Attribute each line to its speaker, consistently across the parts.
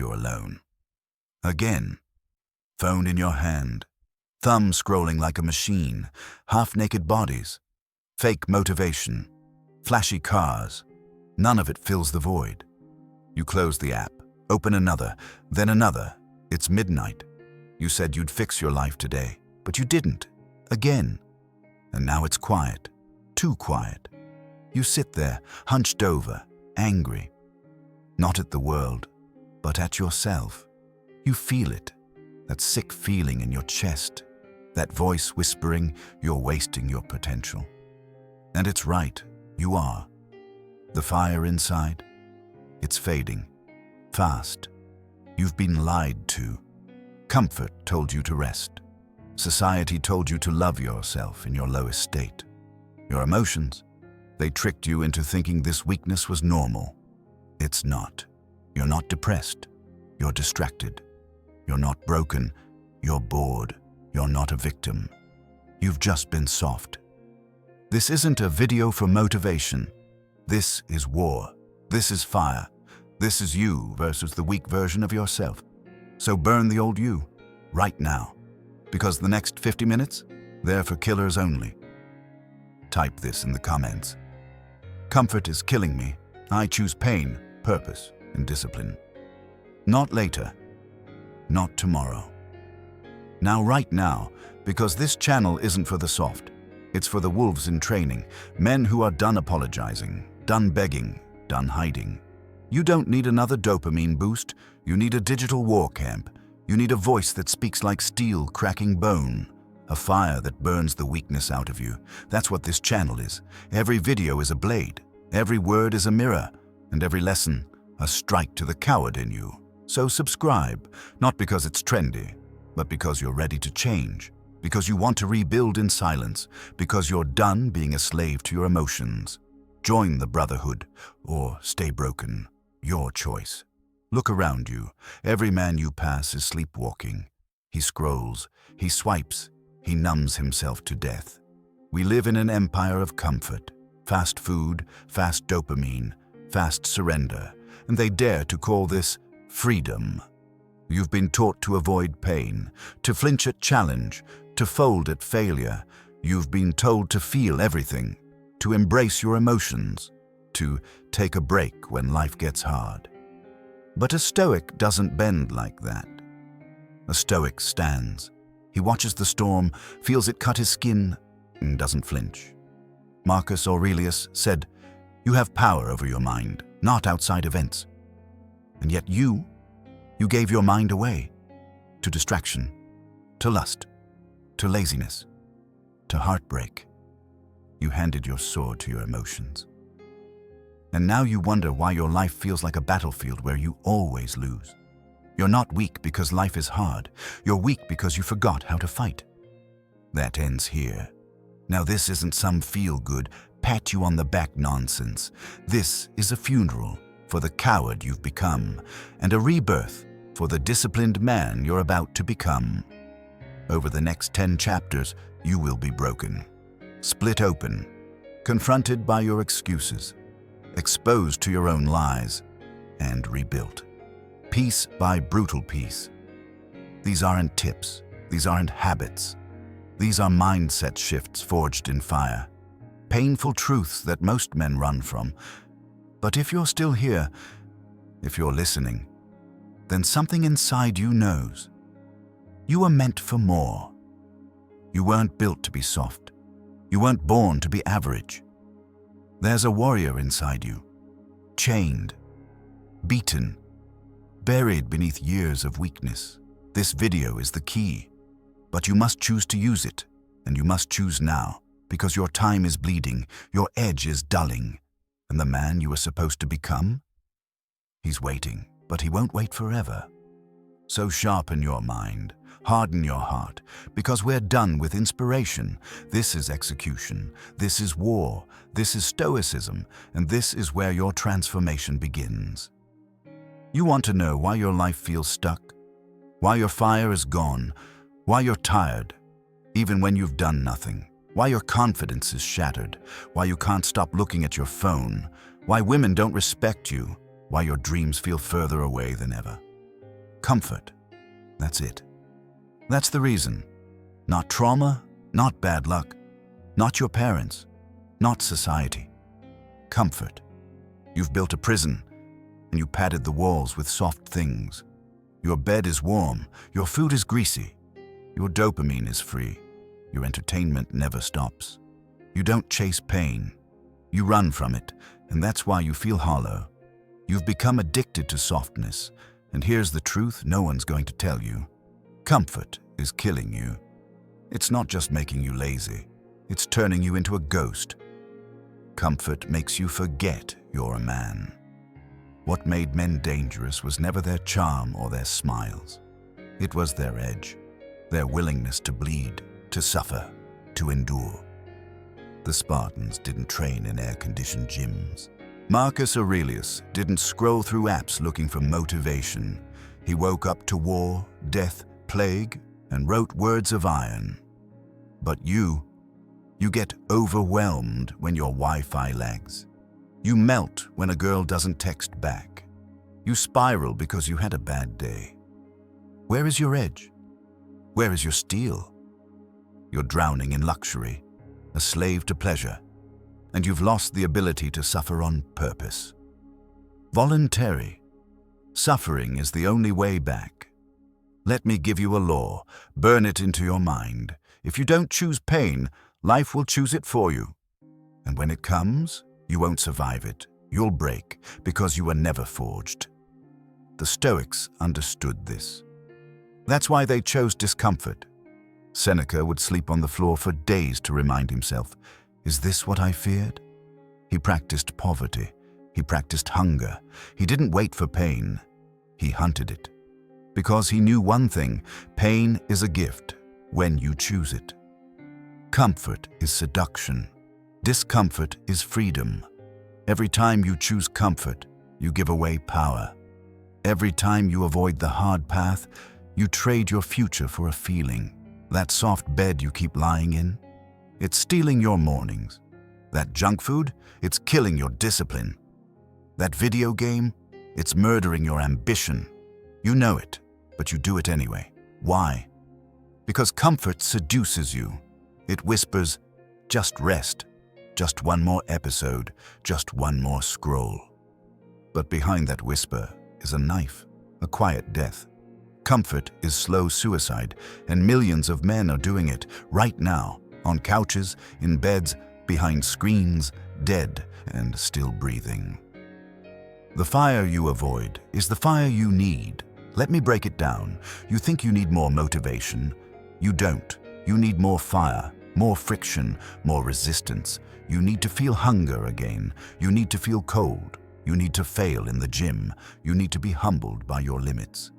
Speaker 1: you're alone. Again, phone in your hand, thumb scrolling like a machine, half-naked bodies, fake motivation, flashy cars. None of it fills the void. You close the app, open another, then another. It's midnight. You said you'd fix your life today, but you didn't. Again. And now it's quiet. Too quiet. You sit there, hunched over, angry. Not at the world, but at yourself. You feel it, that sick feeling in your chest, that voice whispering you're wasting your potential. And it's right, you are. The fire inside, it's fading, fast. You've been lied to. Comfort told you to rest. Society told you to love yourself in your lowest state. Your emotions, they tricked you into thinking this weakness was normal. It's not. You're not depressed. You're distracted. You're not broken. You're bored. You're not a victim. You've just been soft. This isn't a video for motivation. This is war. This is fire. This is you versus the weak version of yourself. So burn the old you, right now. Because the next 50 minutes, they're for killers only. Type this in the comments. Comfort is killing me. I choose pain, purpose, and discipline. Not later. Not tomorrow. Now, right now, because this channel isn't for the soft. It's for the wolves in training, men who are done apologizing, done begging, done hiding. You don't need another dopamine boost. You need a digital war camp. You need a voice that speaks like steel cracking bone. A fire that burns the weakness out of you. That's what this channel is. Every video is a blade. Every word is a mirror. And every lesson, a strike to the coward in you. So subscribe, not because it's trendy, but because you're ready to change. Because you want to rebuild in silence. Because you're done being a slave to your emotions. Join the brotherhood, or stay broken. Your choice. Look around you. Every man you pass is sleepwalking. He scrolls, he swipes, he numbs himself to death. We live in an empire of comfort. Fast food, fast dopamine, fast surrender. And they dare to call this freedom. You've been taught to avoid pain, to flinch at challenge, to fold at failure. You've been told to feel everything, to embrace your emotions, to take a break when life gets hard. But a Stoic doesn't bend like that. A Stoic stands. He watches the storm, feels it cut his skin, and doesn't flinch. Marcus Aurelius said, "You have power over your mind, not outside events." And yet you gave your mind away to distraction, to lust, to laziness, to heartbreak. You handed your sword to your emotions. And now you wonder why your life feels like a battlefield where you always lose. You're not weak because life is hard. You're weak because you forgot how to fight. That ends here. Now this isn't some feel-good, pat you on the back nonsense. This is a funeral for the coward you've become, and a rebirth for the disciplined man you're about to become. Over the next 10 chapters, you will be broken, split open, confronted by your excuses, exposed to your own lies, and rebuilt. Piece by brutal piece. These aren't tips. These aren't habits. These are mindset shifts forged in fire. Painful truths that most men run from. But if you're still here, if you're listening, then something inside you knows. You were meant for more. You weren't built to be soft. You weren't born to be average. There's a warrior inside you, chained, beaten, buried beneath years of weakness. This video is the key, but you must choose to use it, and you must choose now, because your time is bleeding, your edge is dulling, and the man you were supposed to become? He's waiting, but he won't wait forever. So sharpen your mind, harden your heart, because we're done with inspiration. This is execution, this is war, this is Stoicism, and this is where your transformation begins. You want to know why your life feels stuck, why your fire is gone, why you're tired, even when you've done nothing, why your confidence is shattered, why you can't stop looking at your phone, why women don't respect you, why your dreams feel further away than ever. Comfort. That's it. That's the reason. Not trauma, not bad luck, not your parents, not society. Comfort. You've built a prison, and you padded the walls with soft things. Your bed is warm, your food is greasy, your dopamine is free, your entertainment never stops. You don't chase pain, you run from it, and that's why you feel hollow. You've become addicted to softness, and here's the truth no one's going to tell you. Comfort is killing you. It's not just making you lazy, it's turning you into a ghost. Comfort makes you forget you're a man. What made men dangerous was never their charm or their smiles. It was their edge, their willingness to bleed, to suffer, to endure. The Spartans didn't train in air-conditioned gyms. Marcus Aurelius didn't scroll through apps looking for motivation. He woke up to war, death, plague, and wrote words of iron. But you get overwhelmed when your Wi-Fi lags. You melt when a girl doesn't text back. You spiral because you had a bad day. Where is your edge? Where is your steel? You're drowning in luxury, a slave to pleasure, and you've lost the ability to suffer on purpose. Voluntary. Suffering is the only way back. Let me give you a law. Burn it into your mind. If you don't choose pain, life will choose it for you. And when it comes, you won't survive it. You'll break because you were never forged. The Stoics understood this. That's why they chose discomfort. Seneca would sleep on the floor for days to remind himself, is this what I feared? He practiced poverty. He practiced hunger. He didn't wait for pain. He hunted it. Because he knew one thing, pain is a gift when you choose it. Comfort is seduction. Discomfort is freedom. Every time you choose comfort, you give away power. Every time you avoid the hard path, you trade your future for a feeling. That soft bed you keep lying in, it's stealing your mornings. That junk food, it's killing your discipline. That video game, it's murdering your ambition. You know it, but you do it anyway. Why? Because comfort seduces you. It whispers, just rest, just one more episode, just one more scroll. But behind that whisper is a knife, a quiet death. Comfort is slow suicide, and millions of men are doing it right now, on couches, in beds, behind screens, dead and still breathing. The fire you avoid is the fire you need. Let me break it down. You think you need more motivation. You don't. You need more fire, more friction, more resistance. You need to feel hunger again. You need to feel cold. You need to fail in the gym. You need to be humbled by your limits.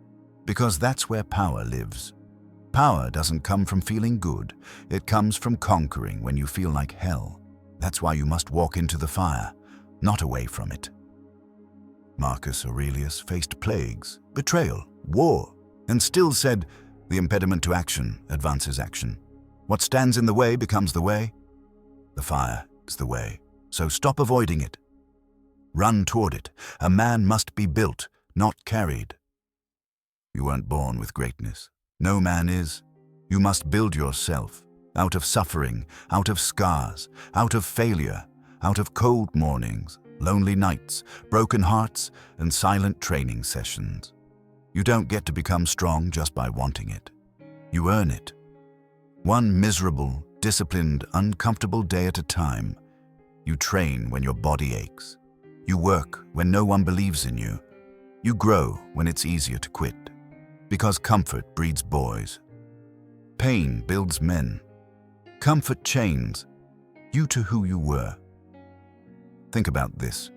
Speaker 1: Because that's where power lives. Power doesn't come from feeling good. It comes from conquering when you feel like hell. That's why you must walk into the fire, not away from it. Marcus Aurelius faced plagues, betrayal, war, and still said, the impediment to action advances action. What stands in the way becomes the way. The fire is the way, so stop avoiding it. Run toward it. A man must be built, not carried. You weren't born with greatness. No man is. You must build yourself, out of suffering, out of scars, out of failure, out of cold mornings, lonely nights, broken hearts, and silent training sessions. You don't get to become strong just by wanting it. You earn it. One miserable, disciplined, uncomfortable day at a time. You train when your body aches. You work when no one believes in you. You grow when it's easier to quit. Because comfort breeds boys. Pain builds men. Comfort chains you to who you were. Think about this.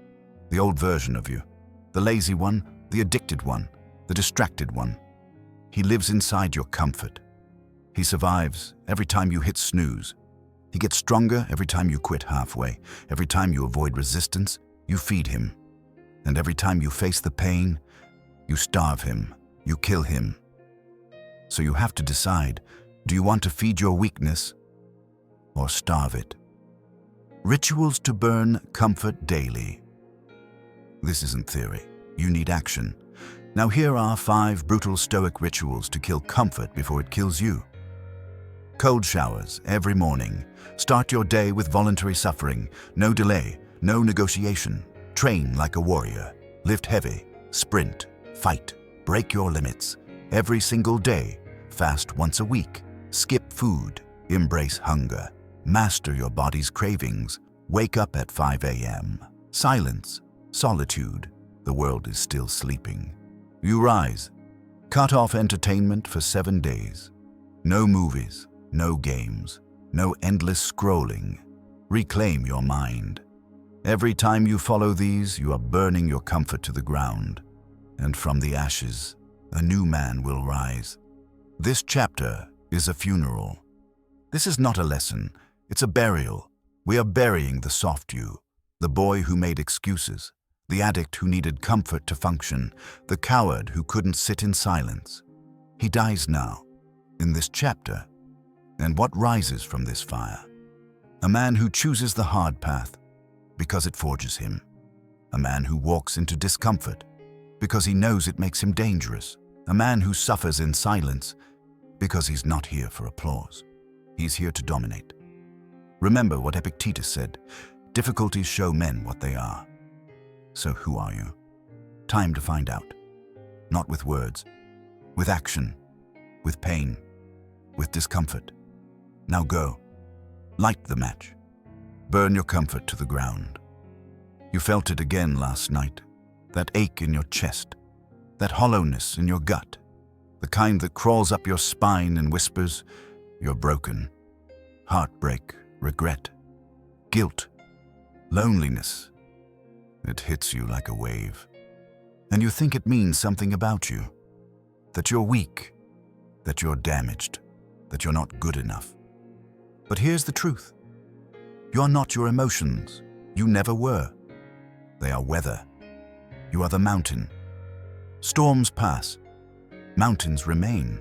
Speaker 1: The old version of you. The lazy one, the addicted one, the distracted one. He lives inside your comfort. He survives every time you hit snooze. He gets stronger every time you quit halfway. Every time you avoid resistance, you feed him. And every time you face the pain, you starve him. You kill him. So you have to decide, do you want to feed your weakness or starve it? Rituals to burn comfort daily. This isn't theory. You need action. Now here are 5 brutal Stoic rituals to kill comfort before it kills you. Cold showers every morning. Start your day with voluntary suffering. No delay, no negotiation. Train like a warrior. Lift heavy, sprint, fight, break your limits. Every single day. Fast once a week. Skip food. Embrace hunger. Master your body's cravings. Wake up at 5 a.m. Silence, solitude. The world is still sleeping. You rise. Cut off entertainment for 7 days. No movies, no games, no endless scrolling. Reclaim your mind. Every time you follow these, you are burning your comfort to the ground. And from the ashes, a new man will rise. This chapter is a funeral. This is not a lesson, it's a burial. We are burying the soft you, the boy who made excuses, the addict who needed comfort to function, the coward who couldn't sit in silence. He dies now, in this chapter. And what rises from this fire? A man who chooses the hard path because it forges him. A man who walks into discomfort because he knows it makes him dangerous. A man who suffers in silence because he's not here for applause. He's here to dominate. Remember what Epictetus said, difficulties show men what they are. So who are you? Time to find out. Not with words, with action, with pain, with discomfort. Now go. Light the match. Burn your comfort to the ground. You felt it again last night, that ache in your chest, that hollowness in your gut, the kind that crawls up your spine and whispers, "You're broken." Heartbreak, regret, guilt, loneliness. It hits you like a wave. And you think it means something about you, that you're weak, that you're damaged, that you're not good enough. But here's the truth. You're not your emotions. You never were. They are weather. You are the mountain. Storms pass. Mountains remain.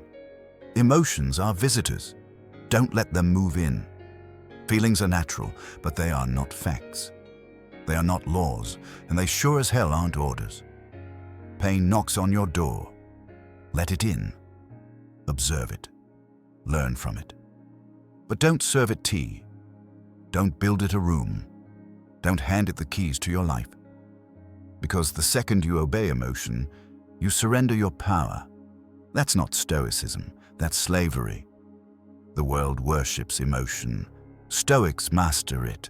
Speaker 1: Emotions are visitors. Don't let them move in. Feelings are natural, but they are not facts. They are not laws, and they sure as hell aren't orders. Pain knocks on your door. Let it in. Observe it. Learn from it. But don't serve it tea. Don't build it a room. Don't hand it the keys to your life. Because the second you obey emotion, you surrender your power. That's not Stoicism, that's slavery. The world worships emotion. Stoics master it.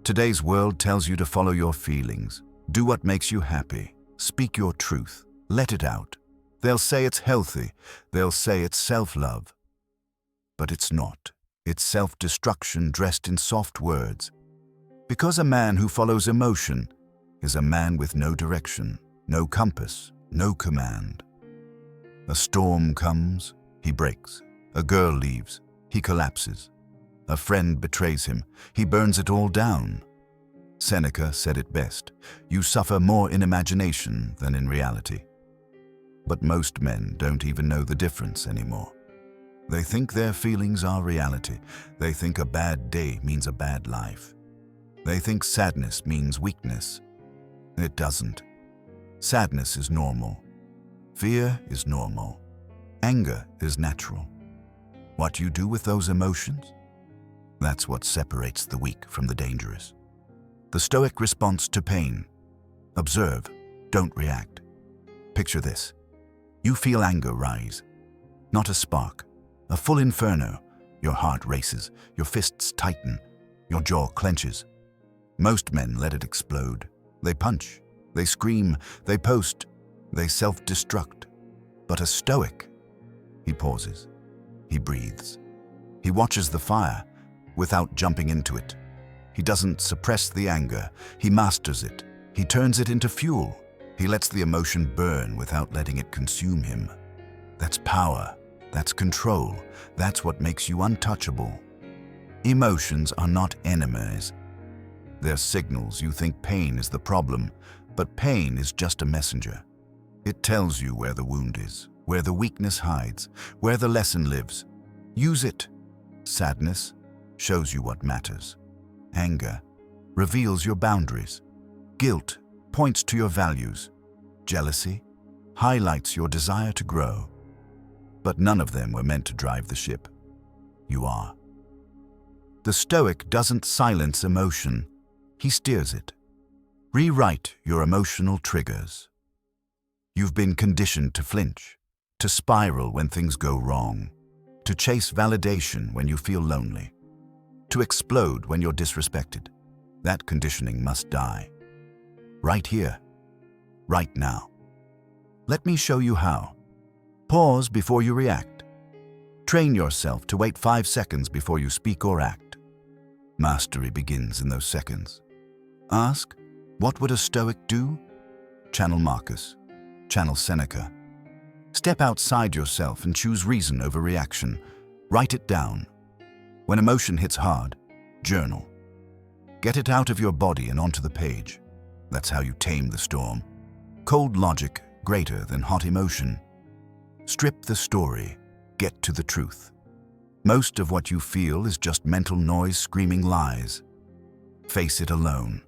Speaker 1: Today's world tells you to follow your feelings. Do what makes you happy. Speak your truth. Let it out. They'll say it's healthy. They'll say it's self-love. But it's not. It's self-destruction dressed in soft words. Because a man who follows emotion is a man with no direction, no compass, no command. A storm comes, he breaks. A girl leaves, he collapses. A friend betrays him, he burns it all down. Seneca said it best, you suffer more in imagination than in reality. But most men don't even know the difference anymore. They think their feelings are reality. They think a bad day means a bad life. They think sadness means weakness. It doesn't. Sadness is normal. Fear is normal. Anger is natural. What you do with those emotions? That's what separates the weak from the dangerous. The Stoic response to pain. Observe, don't react. Picture this. You feel anger rise. Not a spark, a full inferno. Your heart races, your fists tighten, your jaw clenches. Most men let it explode. They punch, they scream, they post, they self-destruct. But a Stoic, he pauses, he breathes. He watches the fire without jumping into it. He doesn't suppress the anger, he masters it. He turns it into fuel. He lets the emotion burn without letting it consume him. That's power, that's control, that's what makes you untouchable. Emotions are not enemies. They're signals. You think pain is the problem, but pain is just a messenger. It tells you where the wound is, where the weakness hides, where the lesson lives. Use it. Sadness shows you what matters. Anger reveals your boundaries. Guilt points to your values. Jealousy highlights your desire to grow. But none of them were meant to drive the ship. You are. The Stoic doesn't silence emotion, he steers it. Rewrite your emotional triggers. You've been conditioned to flinch, to spiral when things go wrong, to chase validation when you feel lonely, to explode when you're disrespected. That conditioning must die. Right here, right now. Let me show you how. Pause before you react. Train yourself to wait 5 seconds before you speak or act. Mastery begins in those seconds. Ask, what would a Stoic do? Channel Marcus. Channel Seneca. Step outside yourself and choose reason over reaction. Write it down. When emotion hits hard, journal. Get it out of your body and onto the page. That's how you tame the storm. Cold logic greater than hot emotion. Strip the story. Get to the truth. Most of what you feel is just mental noise screaming lies. Face it alone.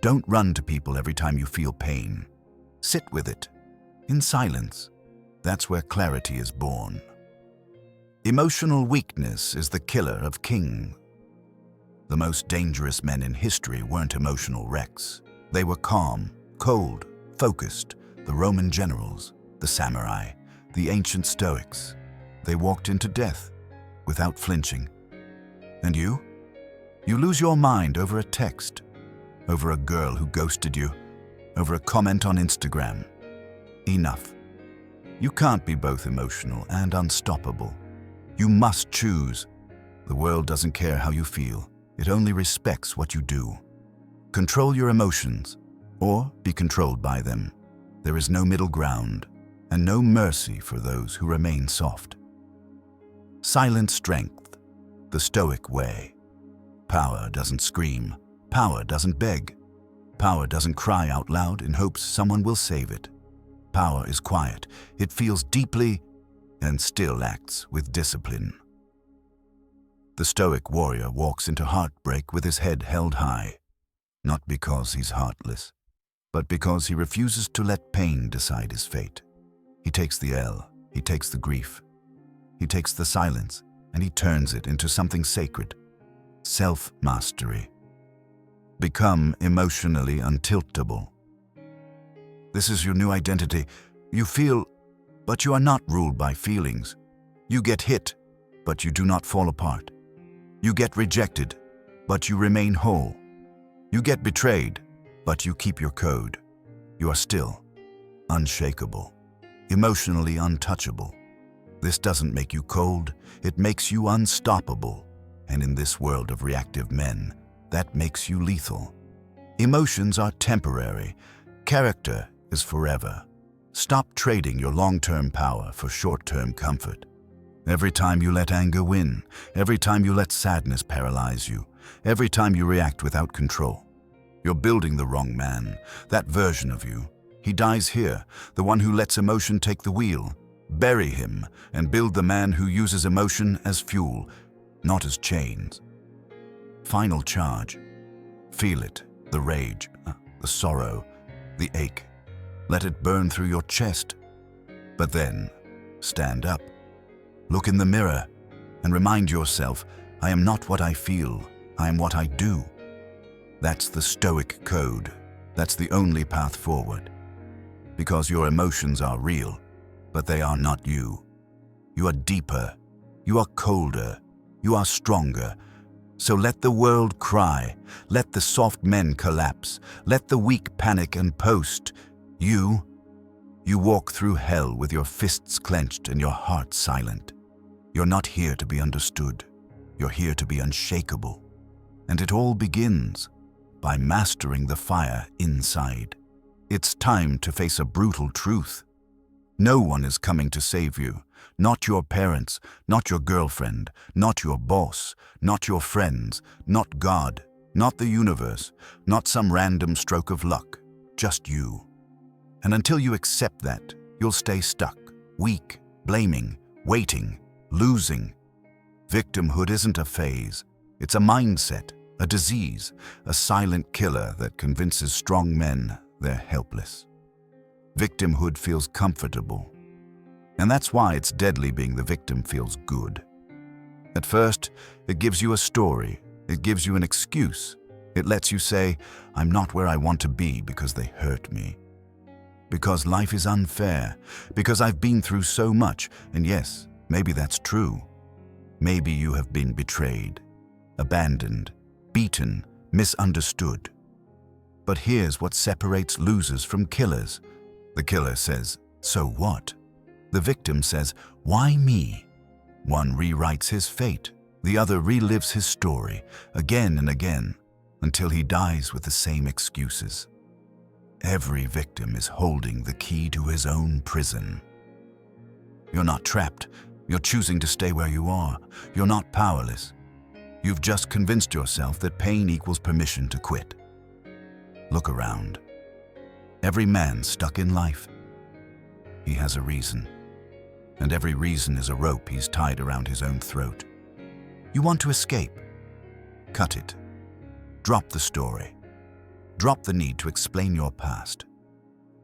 Speaker 1: Don't run to people every time you feel pain. Sit with it. In silence. That's where clarity is born. Emotional weakness is the killer of kings. The most dangerous men in history weren't emotional wrecks. They were calm, cold, focused. The Roman generals, the samurai, the ancient Stoics. They walked into death without flinching. And you? You lose your mind over a text, over a girl who ghosted you, over a comment on Instagram. Enough. You can't be both emotional and unstoppable. You must choose. The world doesn't care how you feel. It only respects what you do. Control your emotions, or be controlled by them. There is no middle ground, and no mercy for those who remain soft. Silent strength, the Stoic way. Power doesn't scream. Power doesn't beg. Power doesn't cry out loud in hopes someone will save it. Power is quiet. It feels deeply and still acts with discipline. The Stoic warrior walks into heartbreak with his head held high, not because he's heartless, but because he refuses to let pain decide his fate. He takes the L, he takes the grief, he takes the silence, and he turns it into something sacred. Self-mastery. Become emotionally untiltable. This is your new identity. You feel, but you are not ruled by feelings. You get hit, but you do not fall apart. You get rejected, but you remain whole. You get betrayed, but you keep your code. You are still unshakable, emotionally untouchable. This doesn't make you cold, it makes you unstoppable. And in this world of reactive men, that makes you lethal. Emotions are temporary. Character is forever. Stop trading your long-term power for short-term comfort. Every time you let anger win, every time you let sadness paralyze you, every time you react without control, you're building the wrong man, that version of you. He dies here, the one who lets emotion take the wheel. Bury him and build the man who uses emotion as fuel, not as chains. Final charge. Feel it, the rage, the sorrow, the ache. Let it burn through your chest. But then, stand up. Look in the mirror and remind yourself, I am not what I feel, I am what I do. That's the Stoic code. That's the only path forward. Because your emotions are real, but they are not you. You are deeper, you are colder, you are stronger. So let the world cry, let the soft men collapse, let the weak panic and post. You walk through hell with your fists clenched and your heart silent. You're not here to be understood. You're here to be unshakable. And it all begins by mastering the fire inside. It's time to face a brutal truth. No one is coming to save you. Not your parents, not your girlfriend, not your boss, not your friends, not God, not the universe, not some random stroke of luck. Just you. And until you accept that, you'll stay stuck, weak, blaming, waiting, losing. Victimhood isn't a phase. It's a mindset, a disease, a silent killer that convinces strong men they're helpless. Victimhood feels comfortable. And that's why it's deadly being the victim feels good. At first, it gives you a story. It gives you an excuse. It lets you say, I'm not where I want to be because they hurt me. Because life is unfair. Because I've been through so much. And yes, maybe that's true. Maybe you have been betrayed, abandoned, beaten, misunderstood. But here's what separates losers from killers. The killer says, so what? The victim says, why me? One rewrites his fate. The other relives his story again and again until he dies with the same excuses. Every victim is holding the key to his own prison. You're not trapped. You're choosing to stay where you are. You're not powerless. You've just convinced yourself that pain equals permission to quit. Look around. Every man stuck in life, he has a reason. And every reason is a rope he's tied around his own throat. You want to escape? Cut it. Drop the story. Drop the need to explain your past.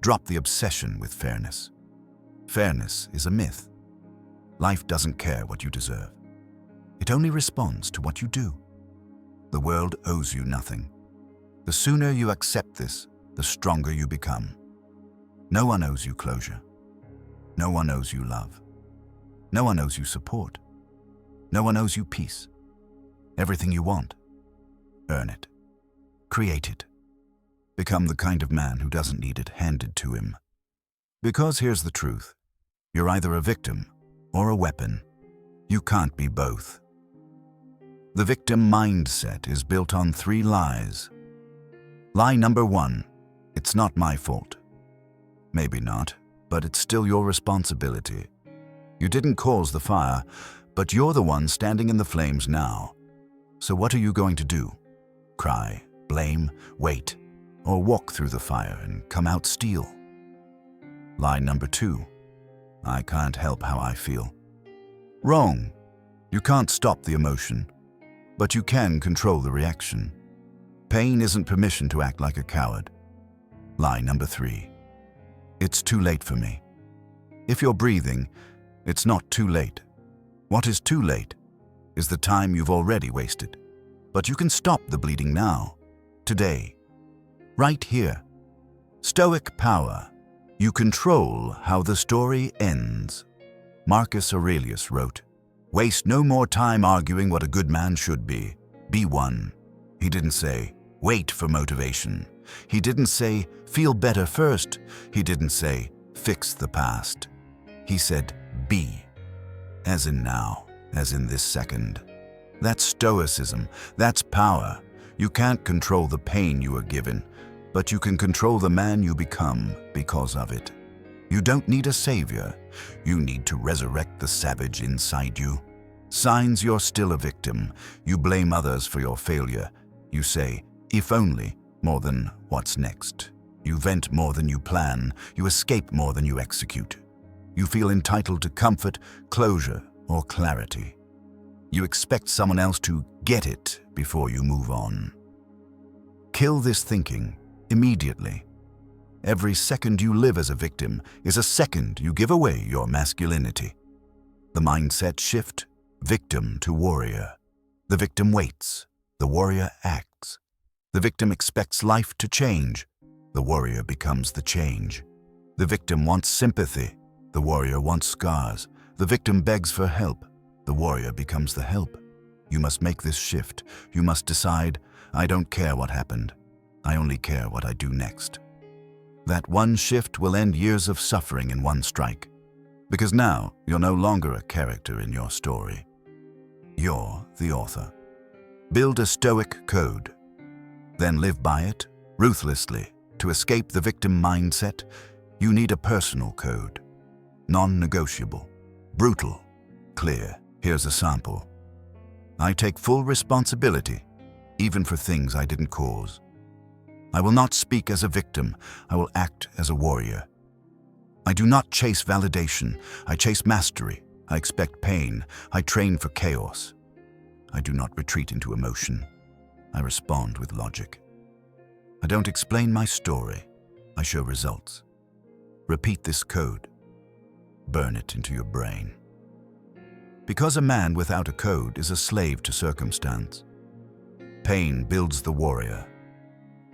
Speaker 1: Drop the obsession with fairness. Fairness is a myth. Life doesn't care what you deserve. It only responds to what you do. The world owes you nothing. The sooner you accept this, the stronger you become. No one owes you closure. No one owes you love. No one owes you support. No one owes you peace. Everything you want, earn it. Create it. Become the kind of man who doesn't need it handed to him. Because here's the truth. You're either a victim or a weapon. You can't be both. The victim mindset is built on 3 lies. Lie number 1, it's not my fault. Maybe not, but it's still your responsibility. You didn't cause the fire, but you're the one standing in the flames now. So what are you going to do? Cry, blame, wait, or walk through the fire and come out steel? Lie number 2, I can't help how I feel. Wrong. You can't stop the emotion, but you can control the reaction. Pain isn't permission to act like a coward. Lie number 3, it's too late for me. If you're breathing, it's not too late. What is too late is the time you've already wasted. But you can stop the bleeding now, today, right here. Stoic power. You control how the story ends. Marcus Aurelius wrote, waste no more time arguing what a good man should be. Be one. He didn't say, wait for motivation. He didn't say, feel better first. He didn't say, fix the past. He said, be. As in now, as in this second. That's Stoicism. That's power. You can't control the pain you are given, but you can control the man you become because of it. You don't need a savior. You need to resurrect the savage inside you. Signs you're still a victim. You blame others for your failure. You say, if only, more than what's next. You vent more than you plan. You escape more than you execute. You feel entitled to comfort, closure, or clarity. You expect someone else to get it before you move on. Kill this thinking immediately. Every second you live as a victim is a second you give away your masculinity. The mindset shift, victim to warrior. The victim waits, the warrior acts. The victim expects life to change. The warrior becomes the change. The victim wants sympathy. The warrior wants scars. The victim begs for help. The warrior becomes the help. You must make this shift. You must decide, I don't care what happened. I only care what I do next. That one shift will end years of suffering in one strike. Because now you're no longer a character in your story. You're the author. Build a Stoic code. Then live by it, ruthlessly. To escape the victim mindset, you need a personal code. Non-negotiable, brutal, clear. Here's a sample. I take full responsibility, even for things I didn't cause. I will not speak as a victim. I will act as a warrior. I do not chase validation. I chase mastery. I expect pain. I train for chaos. I do not retreat into emotion. I respond with logic. I don't explain my story. I show results. Repeat this code. Burn it into your brain. Because a man without a code is a slave to circumstance. Pain builds the warrior,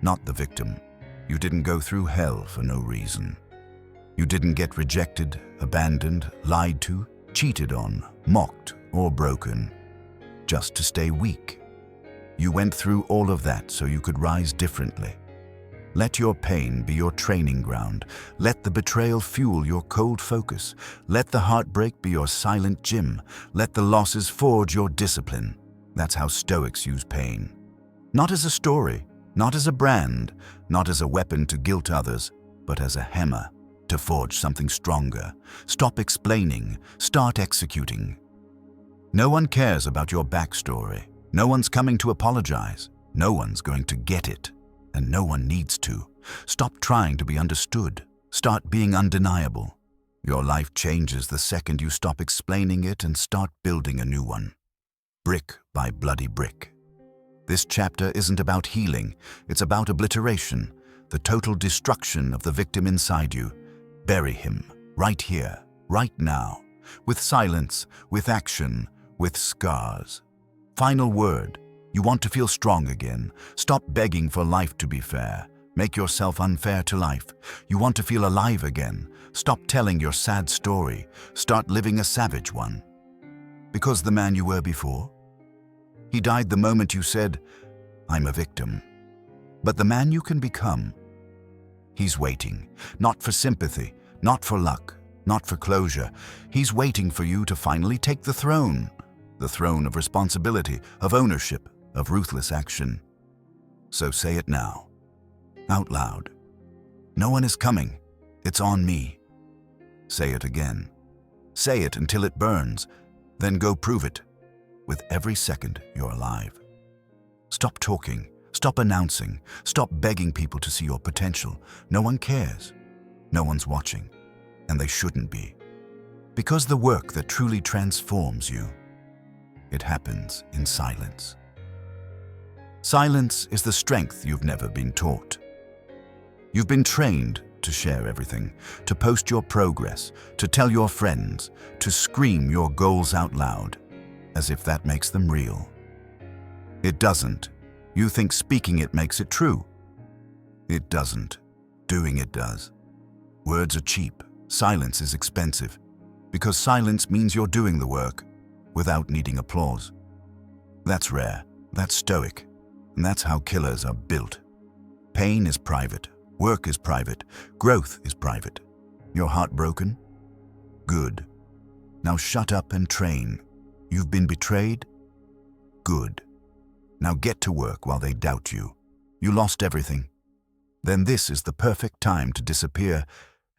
Speaker 1: not the victim. You didn't go through hell for no reason. You didn't get rejected, abandoned, lied to, cheated on, mocked, or broken, just to stay weak. You went through all of that so you could rise differently. Let your pain be your training ground. Let the betrayal fuel your cold focus. Let the heartbreak be your silent gym. Let the losses forge your discipline. That's how Stoics use pain. Not as a story, not as a brand, not as a weapon to guilt others, but as a hammer to forge something stronger. Stop explaining, start executing. No one cares about your backstory. No one's coming to apologize. No one's going to get it. And no one needs to. Stop trying to be understood. Start being undeniable. Your life changes the second you stop explaining it and start building a new one. Brick by bloody brick. This chapter isn't about healing. It's about obliteration, the total destruction of the victim inside you. Bury him, right here, right now, with silence, with action, with scars. Final word. You want to feel strong again. Stop begging for life to be fair. Make yourself unfair to life. You want to feel alive again. Stop telling your sad story. Start living a savage one. Because the man you were before, he died the moment you said, "I'm a victim." But the man you can become, he's waiting, not for sympathy, not for luck, not for closure. He's waiting for you to finally take the throne of responsibility, of ownership, of ruthless action. So say it now, out loud. No one is coming. It's on me. Say it again. Say it until it burns. Then go prove it. With every second you're alive. Stop talking. Stop announcing. Stop begging people to see your potential. No one cares. No one's watching. And they shouldn't be. Because the work that truly transforms you, it happens in silence. Silence is the strength you've never been taught. You've been trained to share everything, to post your progress, to tell your friends, to scream your goals out loud, as if that makes them real. It doesn't. You think speaking it makes it true. It doesn't. Doing it does. Words are cheap. Silence is expensive. Because silence means you're doing the work without needing applause. That's rare. That's Stoic. And that's how killers are built. Pain is private. Work is private. Growth is private. Your heart broken? Good. Now shut up and train. You've been betrayed? Good. Now get to work while they doubt you. You lost everything. Then this is the perfect time to disappear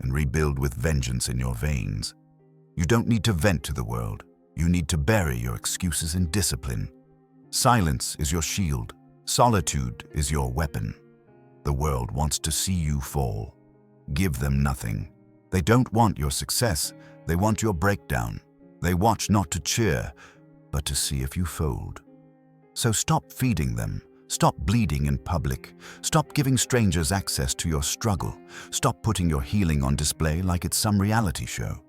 Speaker 1: and rebuild with vengeance in your veins. You don't need to vent to the world. You need to bury your excuses in discipline. Silence is your shield. Solitude is your weapon. The world wants to see you fall. Give them nothing. They don't want your success. They want your breakdown. They watch not to cheer, but to see if you fold. So stop feeding them. Stop bleeding in public. Stop giving strangers access to your struggle. Stop putting your healing on display like it's some reality show.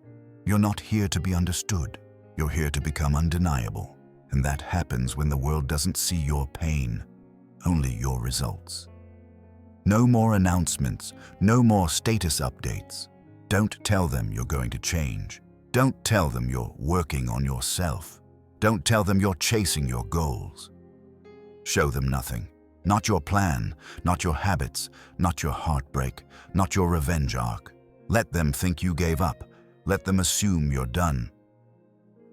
Speaker 1: You're not here to be understood. You're here to become undeniable. And that happens when the world doesn't see your pain, only your results. No more announcements, no more status updates. Don't tell them you're going to change. Don't tell them you're working on yourself. Don't tell them you're chasing your goals. Show them nothing. Not your plan, not your habits, not your heartbreak, not your revenge arc. Let them think you gave up. Let them assume you're done.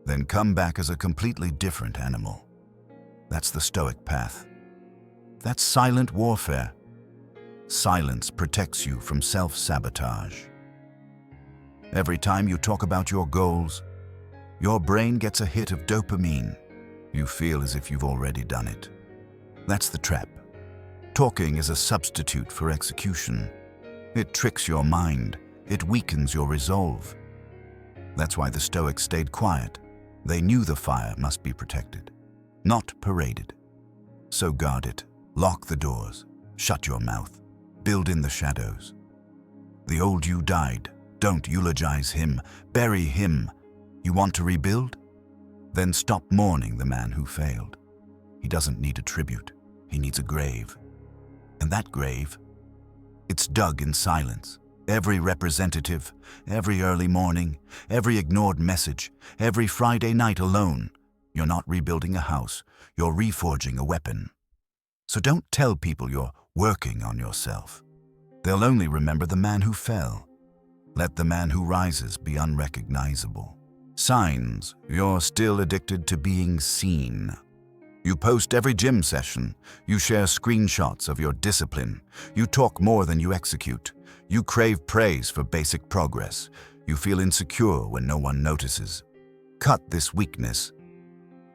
Speaker 1: Then come back as a completely different animal. That's the Stoic path. That's silent warfare. Silence protects you from self-sabotage. Every time you talk about your goals, your brain gets a hit of dopamine. You feel as if you've already done it. That's the trap. Talking is a substitute for execution. It tricks your mind. It weakens your resolve. That's why the Stoics stayed quiet. They knew the fire must be protected, not paraded. So guard it. Lock the doors. Shut your mouth. Build in the shadows. The old you died. Don't eulogize him, bury him. You want to rebuild? Then stop mourning the man who failed. He doesn't need a tribute, he needs a grave. And that grave, it's dug in silence. Every representative, every early morning, every ignored message, every Friday night alone. You're not rebuilding a house, you're reforging a weapon. So don't tell people you're working on yourself. They'll only remember the man who fell. Let the man who rises be unrecognizable. Signs you're still addicted to being seen. You post every gym session. You share screenshots of your discipline. You talk more than you execute. You crave praise for basic progress. You feel insecure when no one notices. Cut this weakness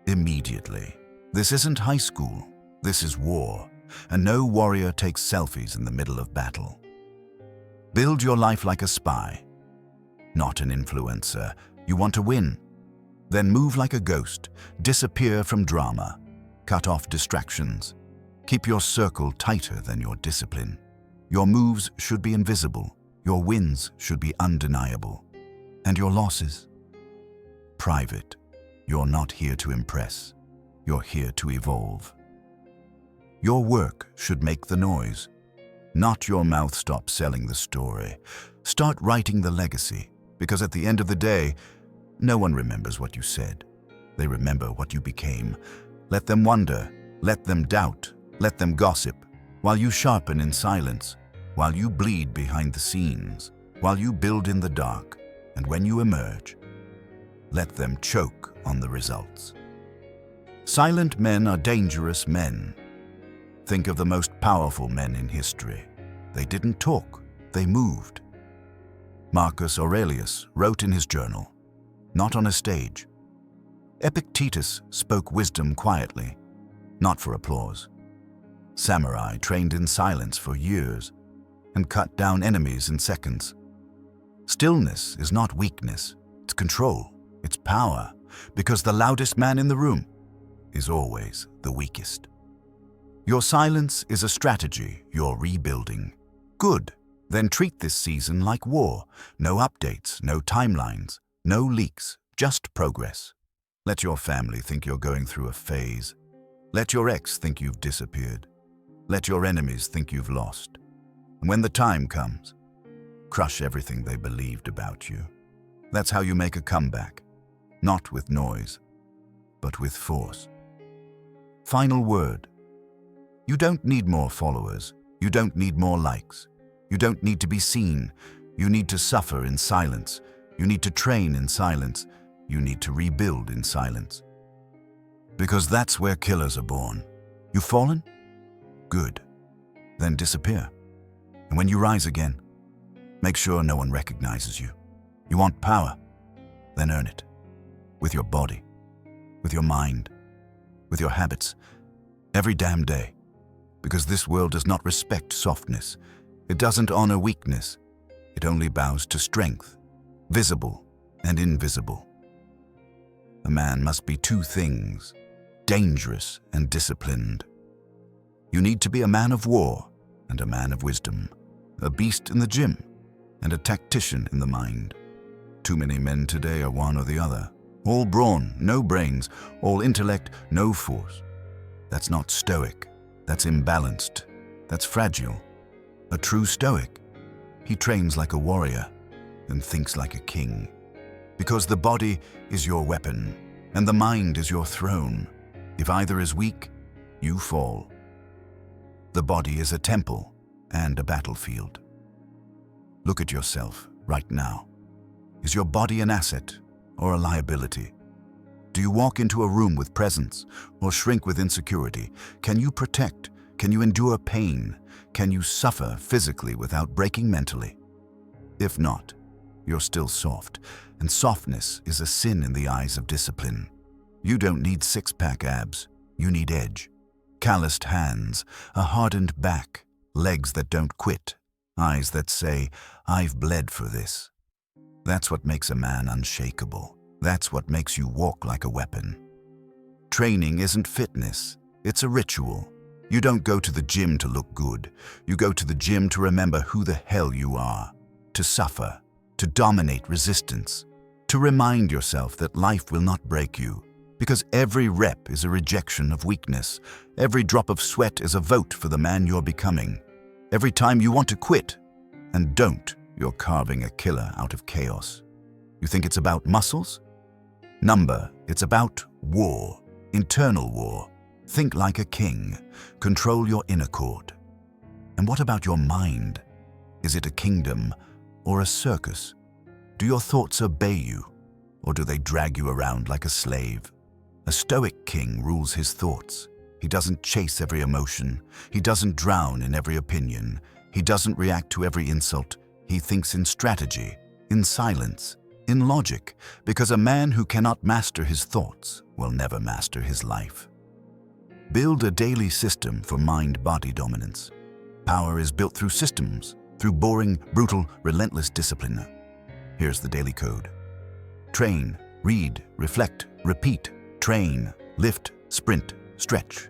Speaker 1: immediately. This isn't high school. This is war. And no warrior takes selfies in the middle of battle. Build your life like a spy, not an influencer. You want to win? Then move like a ghost. Disappear from drama. Cut off distractions. Keep your circle tighter than your discipline. Your moves should be invisible. Your wins should be undeniable. And your losses? Private. You're not here to impress. You're here to evolve. Your work should make the noise. Not your mouth stop selling the story. Start writing the legacy, because at the end of the day, no one remembers what you said. They remember what you became. Let them wonder, let them doubt, let them gossip, while you sharpen in silence, while you bleed behind the scenes, while you build in the dark, and when you emerge, let them choke on the results. Silent men are dangerous men. Think of the most powerful men in history. They didn't talk, they moved. Marcus Aurelius wrote in his journal, not on a stage. Epictetus spoke wisdom quietly, not for applause. Samurai trained in silence for years and cut down enemies in seconds. Stillness is not weakness, it's control, it's power, because the loudest man in the room is always the weakest. Your silence is a strategy you're rebuilding. Good. Then treat this season like war. No updates, no timelines, no leaks, just progress. Let your family think you're going through a phase. Let your ex think you've disappeared. Let your enemies think you've lost. And when the time comes, crush everything they believed about you. That's how you make a comeback. Not with noise, but with force. Final word. You don't need more followers. You don't need more likes. You don't need to be seen. You need to suffer in silence. You need to train in silence. You need to rebuild in silence. Because that's where killers are born. You've fallen? Good. Then disappear. And when you rise again, make sure no one recognizes you. You want power? Then earn it. With your body, with your mind, with your habits, every damn day. Because this world does not respect softness. It doesn't honor weakness. It only bows to strength, visible and invisible. A man must be two things, dangerous and disciplined. You need to be a man of war and a man of wisdom, a beast in the gym and a tactician in the mind. Too many men today are one or the other. All brawn, no brains. All intellect, no force. That's not stoic. That's imbalanced. That's fragile. A true stoic, he trains like a warrior and thinks like a king. Because the body is your weapon and the mind is your throne. If either is weak, you fall. The body is a temple and a battlefield. Look at yourself right now. Is your body an asset or a liability? Do you walk into a room with presence or shrink with insecurity? Can you protect? Can you endure pain? Can you suffer physically without breaking mentally? If not, you're still soft, and softness is a sin in the eyes of discipline. You don't need six-pack abs, you need edge. Calloused hands, a hardened back, legs that don't quit, eyes that say, "I've bled for this." That's what makes a man unshakable. That's what makes you walk like a weapon. Training isn't fitness, it's a ritual. You don't go to the gym to look good. You go to the gym to remember who the hell you are, to suffer, to dominate resistance, to remind yourself that life will not break you, because every rep is a rejection of weakness. Every drop of sweat is a vote for the man you're becoming. Every time you want to quit and don't, you're carving a killer out of chaos. You think it's about muscles? It's about war, internal war. Think like a king. Control your inner court. And what about your mind? Is it a kingdom or a circus? Do your thoughts obey you, or do they drag you around like a slave? A Stoic king rules his thoughts. He doesn't chase every emotion. He doesn't drown in every opinion. He doesn't react to every insult. He thinks in strategy, in silence, in logic, because a man who cannot master his thoughts will never master his life. Build a daily system for mind-body dominance. Power is built through systems, through boring, brutal, relentless discipline. Here's the daily code. Train, read, reflect, repeat. Train, lift, sprint, stretch.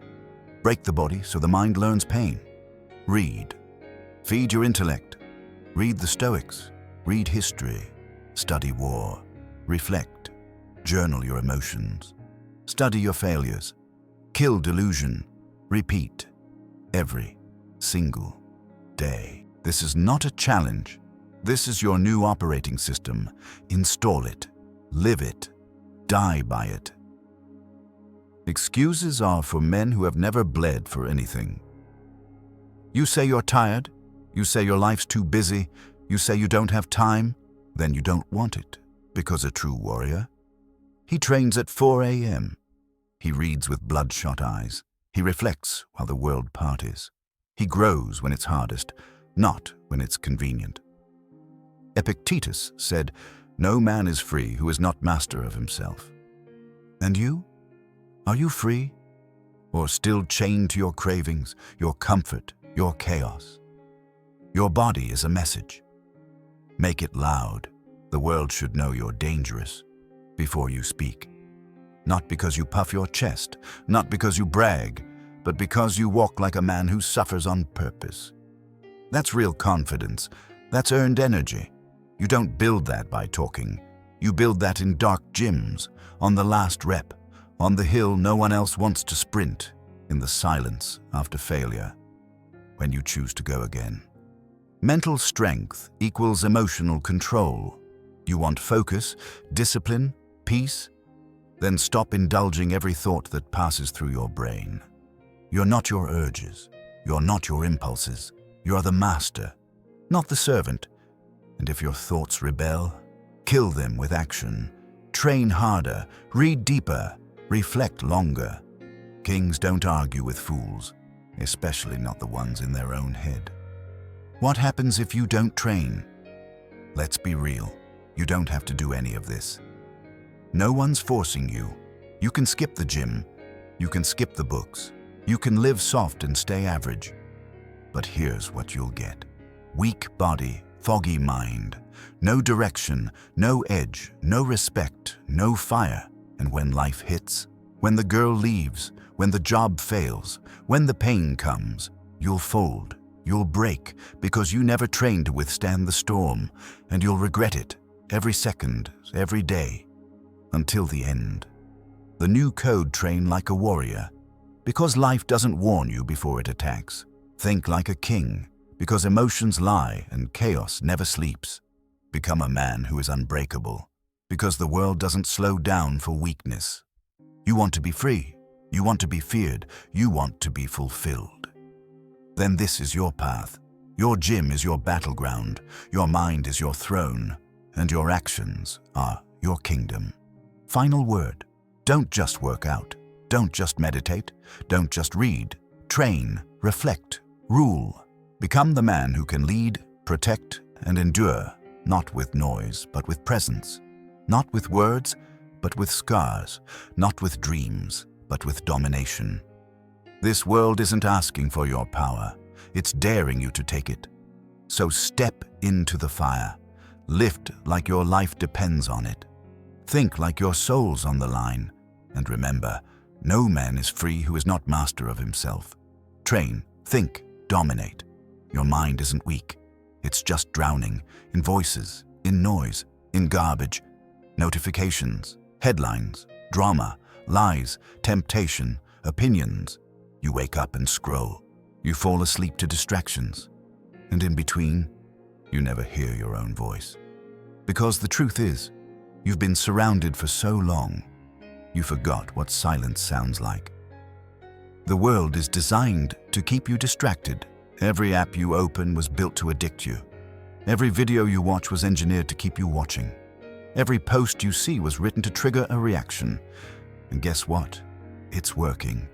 Speaker 1: Break the body so the mind learns pain. Read. Feed your intellect. Read the Stoics. Read history. Study war. Reflect. Journal your emotions. Study your failures. Kill delusion. Repeat. Every single day. This is not a challenge. This is your new operating system. Install it. Live it. Die by it. Excuses are for men who have never bled for anything. You say you're tired. You say your life's too busy. You say you don't have time. Then you don't want it, because a true warrior, he trains at 4 a.m. He reads with bloodshot eyes. He reflects while the world parties. He grows when it's hardest, not when it's convenient. Epictetus said, "No man is free who is not master of himself." And you? Are you free? Or still chained to your cravings, your comfort, your chaos? Your body is a message. Make it loud. The world should know you're dangerous before you speak. Not because you puff your chest, not because you brag, but because you walk like a man who suffers on purpose. That's real confidence. That's earned energy. You don't build that by talking. You build that in dark gyms, on the last rep, on the hill no one else wants to sprint, in the silence after failure, when you choose to go again. Mental strength equals emotional control. You want focus, discipline, peace? Then stop indulging every thought that passes through your brain. You're not your urges. You're not your impulses. You're the master, not the servant. And if your thoughts rebel, kill them with action. Train harder, read deeper, reflect longer. Kings don't argue with fools, especially not the ones in their own head. What happens if you don't train? Let's be real. You don't have to do any of this. No one's forcing you. You can skip the gym. You can skip the books. You can live soft and stay average. But here's what you'll get. Weak body, foggy mind. No direction, no edge, no respect, no fire. And when life hits, when the girl leaves, when the job fails, when the pain comes, you'll fold, you'll break, because you never trained to withstand the storm, and you'll regret it every second, every day, until the end. The new code: train like a warrior, because life doesn't warn you before it attacks. Think like a king, because emotions lie and chaos never sleeps. Become a man who is unbreakable, because the world doesn't slow down for weakness. You want to be free. You want to be feared. You want to be fulfilled. Then this is your path. Your gym is your battleground. Your mind is your throne. And your actions are your kingdom. Final word. Don't just work out. Don't just meditate. Don't just read. Train, reflect, rule. Become the man who can lead, protect, and endure, not with noise, but with presence. Not with words, but with scars. Not with dreams, but with domination. This world isn't asking for your power. It's daring you to take it. So step into the fire. Lift like your life depends on it. Think like your soul's on the line. And remember, no man is free who is not master of himself. Train, think, dominate. Your mind isn't weak. It's just drowning in voices, In noise, in garbage, notifications, headlines, drama, lies, temptation, opinions. You wake up and scroll. You fall asleep to distractions. And in between, you never hear your own voice. Because the truth is, you've been surrounded for so long, you forgot what silence sounds like. The world is designed to keep you distracted. Every app you open was built to addict you. Every video you watch was engineered to keep you watching. Every post you see was written to trigger a reaction. And guess what? It's working.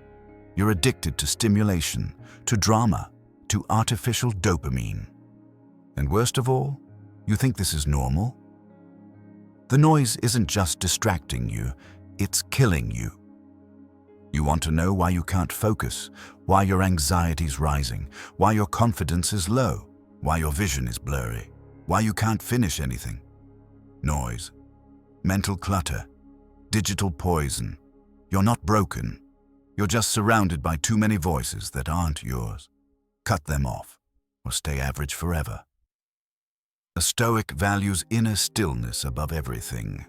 Speaker 1: You're addicted to stimulation, to drama, to artificial dopamine. And worst of all, you think this is normal? The noise isn't just distracting you, it's killing you. You want to know why you can't focus, why your anxiety's rising, why your confidence is low, why your vision is blurry, why you can't finish anything. Noise, mental clutter, digital poison. You're not broken. You're just surrounded by too many voices that aren't yours. Cut them off, or stay average forever. A Stoic values inner stillness above everything.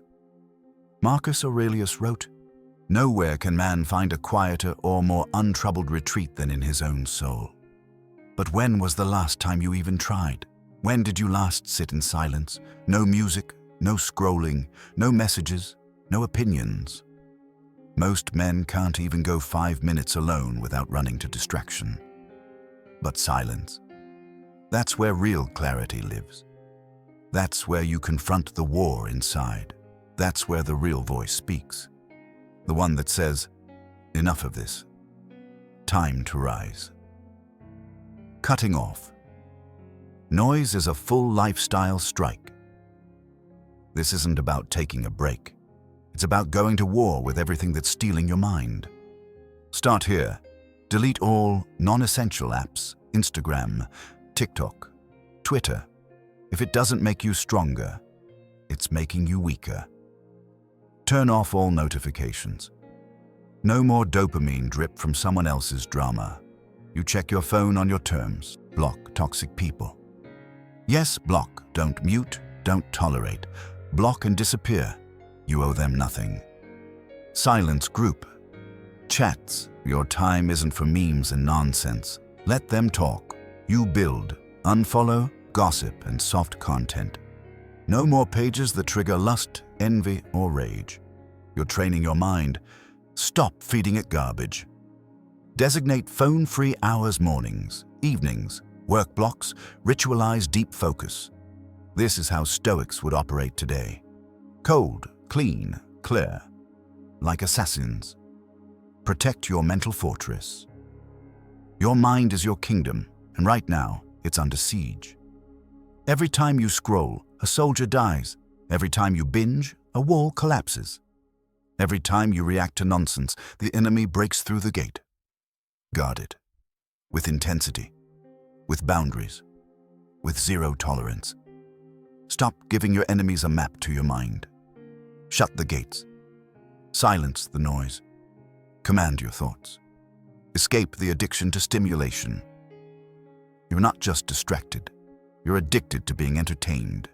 Speaker 1: Marcus Aurelius wrote, "Nowhere can man find a quieter or more untroubled retreat than in his own soul." But when was the last time you even tried? When did you last sit in silence? No music, no scrolling, no messages, no opinions. Most men can't even go 5 minutes alone without running to distraction. But silence, that's where real clarity lives. That's where you confront the war inside. That's where the real voice speaks. The one that says, "Enough of this. Time to rise." Cutting off. Noise is a full lifestyle strike. This isn't about taking a break. It's about going to war with everything that's stealing your mind. Start here. Delete all non-essential apps, Instagram, TikTok, Twitter. If it doesn't make you stronger, it's making you weaker. Turn off all notifications. No more dopamine drip from someone else's drama. You check your phone on your terms. Block toxic people. Yes, block. Don't mute. Don't tolerate. Block and disappear. You owe them nothing. Silence group. Chats. Your time isn't for memes and nonsense. Let them talk. You build. Unfollow, gossip, and soft content. No more pages that trigger lust, envy, or rage. You're training your mind. Stop feeding it garbage. Designate phone-free hours mornings, evenings, work blocks, ritualize deep focus. This is how Stoics would operate today. Cold, clean, clear. Like assassins. Protect your mental fortress. Your mind is your kingdom, and right now, it's under siege. Every time you scroll, a soldier dies. Every time you binge, a wall collapses. Every time you react to nonsense, the enemy breaks through the gate. Guard it. With intensity. With boundaries. With zero tolerance. Stop giving your enemies a map to your mind. Shut the gates. Silence the noise. Command your thoughts. Escape the addiction to stimulation. You're not just distracted. You're addicted to being entertained.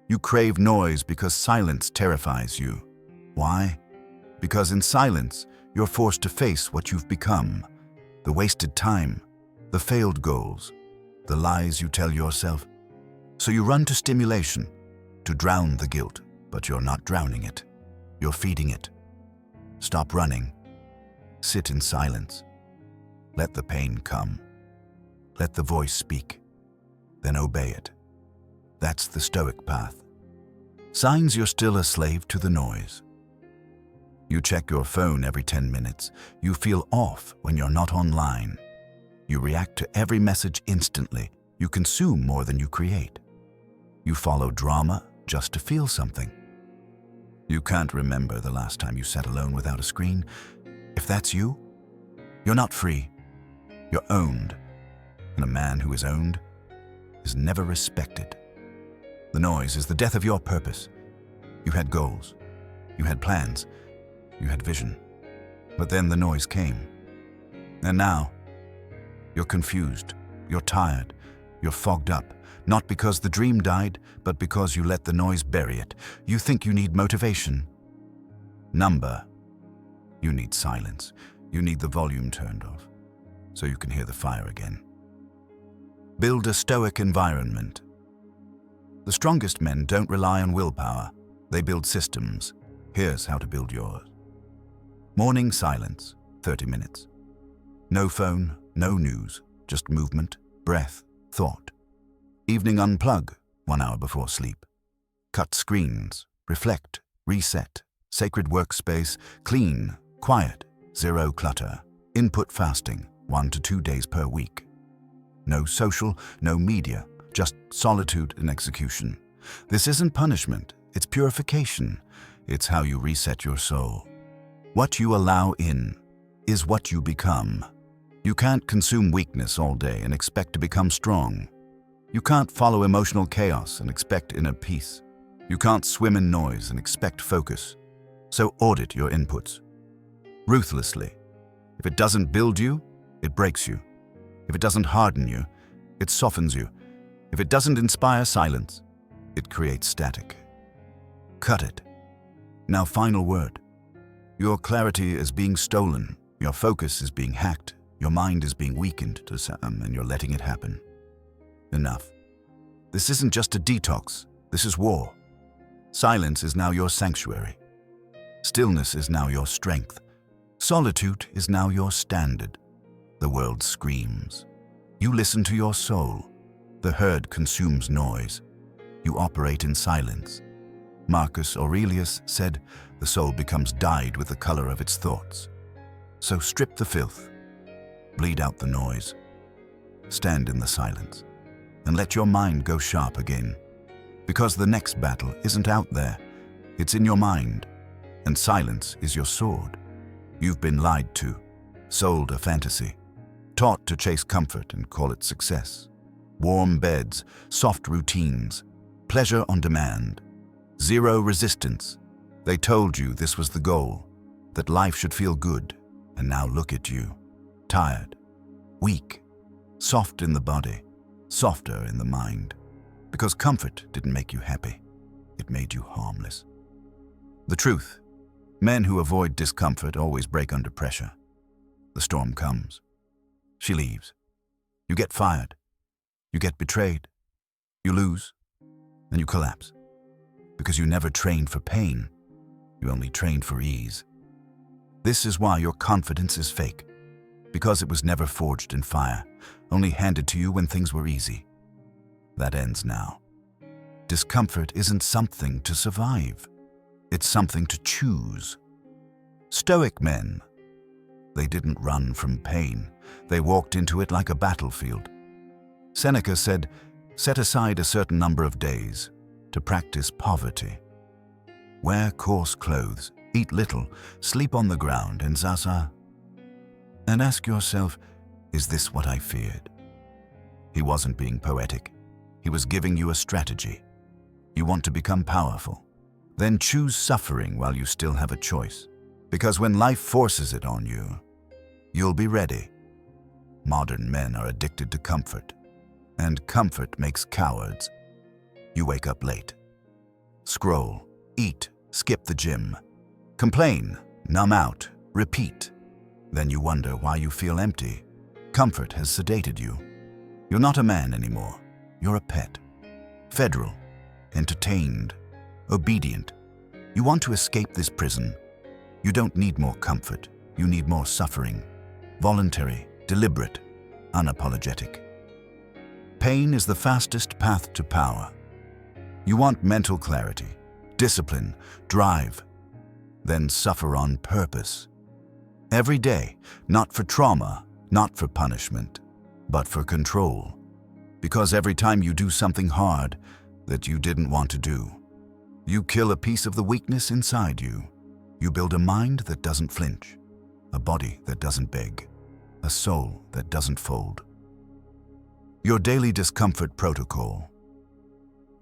Speaker 1: You crave noise because silence terrifies you. Why? Because in silence, you're forced to face what you've become. The wasted time, the failed goals, the lies you tell yourself. So you run to stimulation, to drown the guilt, but you're not drowning it. You're feeding it. Stop running. Sit in silence. Let the pain come. Let the voice speak. Then obey it. That's the Stoic path. Signs you're still a slave to the noise. You check your phone every 10 minutes. You feel off when you're not online. You react to every message instantly. You consume more than you create. You follow drama just to feel something. You can't remember the last time you sat alone without a screen. If that's you, you're not free. You're owned. And a man who is owned is never respected. The noise is the death of your purpose. You had goals. You had plans. You had vision. But then the noise came. And now, you're confused. You're tired. You're fogged up, not because the dream died, but because you let the noise bury it. You think you need motivation. Number. You need silence. You need the volume turned off, so you can hear the fire again. Build a stoic environment. The strongest men don't rely on willpower. They build systems. Here's how to build yours. Morning silence, 30 minutes. No phone, no news, just movement, breath, thought. Evening unplug, 1 hour before sleep. Cut screens, reflect, reset, sacred workspace, clean, quiet, zero clutter. Input fasting, 1 to 2 days per week. No social, no media, just solitude and execution. This isn't punishment, it's purification. It's how you reset your soul. What you allow in is what you become. You can't consume weakness all day and expect to become strong. You can't follow emotional chaos and expect inner peace. You can't swim in noise and expect focus. So audit your inputs. Ruthlessly. If it doesn't build you, it breaks you. If it doesn't harden you, it softens you. If it doesn't inspire silence, it creates static. Cut it. Now, final word. Your clarity is being stolen. Your focus is being hacked. Your mind is being weakened to some, and you're letting it happen. Enough. This isn't just a detox. This is war. Silence is now your sanctuary. Stillness is now your strength. Solitude is now your standard. The world screams. You listen to your soul. The herd consumes noise. You operate in silence. Marcus Aurelius said, the soul becomes dyed with the color of its thoughts. So strip the filth. Bleed out the noise. Stand in the silence. And let your mind go sharp again. Because the next battle isn't out there. It's in your mind. And silence is your sword. You've been lied to, sold a fantasy, taught to chase comfort and call it success. Warm beds, soft routines, pleasure on demand, zero resistance. They told you this was the goal, that life should feel good, and now look at you, tired, weak, soft in the body, softer in the mind. Because comfort didn't make you happy, it made you harmless. The truth, men who avoid discomfort always break under pressure. The storm comes. She leaves. You get fired. You get betrayed. You lose. And you collapse. Because you never trained for pain. You only trained for ease. This is why your confidence is fake. Because it was never forged in fire, only handed to you when things were easy. That ends now. Discomfort isn't something to survive. It's something to choose. Stoic men, they didn't run from pain. They walked into it like a battlefield. Seneca said, set aside a certain number of days to practice poverty. Wear coarse clothes, eat little, sleep on the ground in zaza. And ask yourself, is this what I feared? He wasn't being poetic. He was giving you a strategy. You want to become powerful? Then choose suffering while you still have a choice. Because when life forces it on you, you'll be ready. Modern men are addicted to comfort, and comfort makes cowards. You wake up late. Scroll, eat, skip the gym. Complain, numb out, repeat. Then you wonder why you feel empty. Comfort has sedated you. You're not a man anymore. You're a pet. Federal, entertained, obedient. You want to escape this prison. You don't need more comfort. You need more suffering. Voluntary, deliberate, unapologetic. Pain is the fastest path to power. You want mental clarity, discipline, drive. Then suffer on purpose. Every day, not for trauma, not for punishment, but for control. Because every time you do something hard that you didn't want to do, you kill a piece of the weakness inside you. You build a mind that doesn't flinch, a body that doesn't beg, a soul that doesn't fold. Your daily discomfort protocol.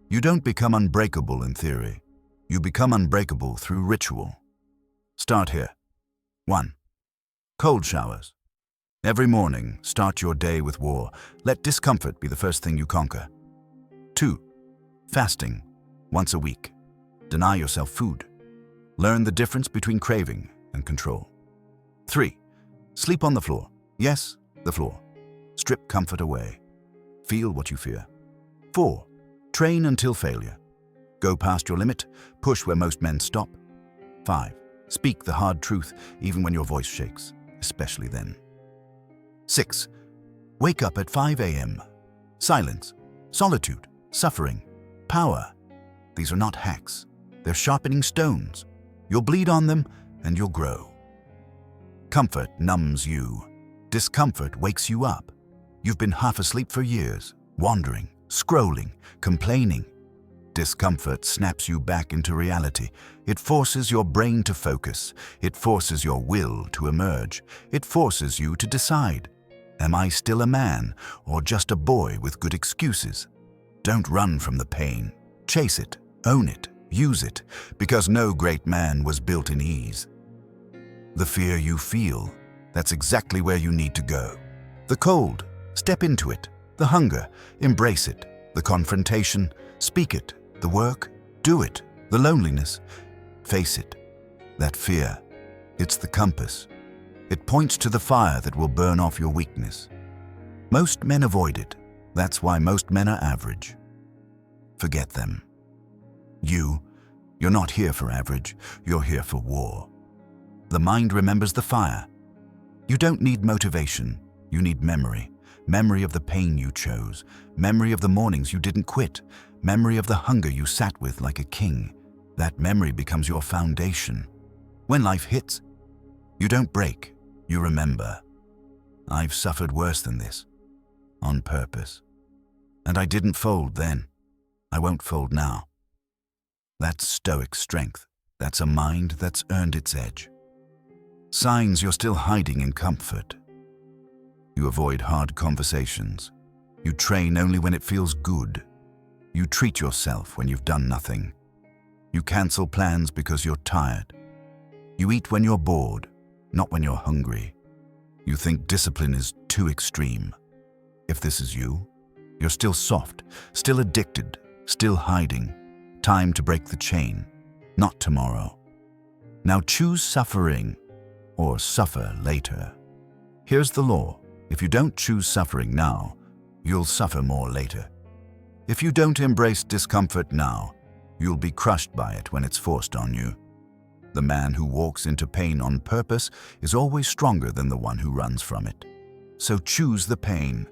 Speaker 1: You don't become unbreakable in theory. You become unbreakable through ritual. Start here. 1. Cold showers. Every morning, start your day with war. Let discomfort be the first thing you conquer. 2. Fasting, once a week. Deny yourself food. Learn the difference between craving and control. 3. Sleep on the floor. Yes, the floor. Strip comfort away. Feel what you fear. 4. Train until failure. Go past your limit. Push where most men stop. 5. Speak the hard truth even when your voice shakes, especially then. 6. Wake up at 5 a.m. Silence, solitude, suffering, power. These are not hacks. They're sharpening stones. You'll bleed on them and you'll grow. Comfort numbs you. Discomfort wakes you up. You've been half asleep for years, wandering, scrolling, complaining. Discomfort snaps you back into reality. It forces your brain to focus. It forces your will to emerge. It forces you to decide. Am I still a man or just a boy with good excuses? Don't run from the pain. Chase it, own it, use it, because no great man was built in ease. The fear you feel, that's exactly where you need to go. The cold, step into it. The hunger, embrace it. The confrontation, speak it. The work, do it. The loneliness, face it. That fear, it's the compass. It points to the fire that will burn off your weakness. Most men avoid it. That's why most men are average. Forget them. You're not here for average. You're here for war. The mind remembers the fire. You don't need motivation. You need memory. Memory of the pain you chose. Memory of the mornings you didn't quit. Memory of the hunger you sat with like a king. That memory becomes your foundation. When life hits, you don't break. You remember. I've suffered worse than this. On purpose. And I didn't fold then. I won't fold now. That's Stoic strength. That's a mind that's earned its edge. Signs you're still hiding in comfort. You avoid hard conversations. You train only when it feels good. You treat yourself when you've done nothing. You cancel plans because you're tired. You eat when you're bored, not when you're hungry. You think discipline is too extreme. If this is you, you're still soft, still addicted, still hiding. Time to break the chain, not tomorrow. Now choose suffering or suffer later. Here's the law. If you don't choose suffering now, you'll suffer more later. If you don't embrace discomfort now, you'll be crushed by it when it's forced on you. The man who walks into pain on purpose is always stronger than the one who runs from it. So choose the pain.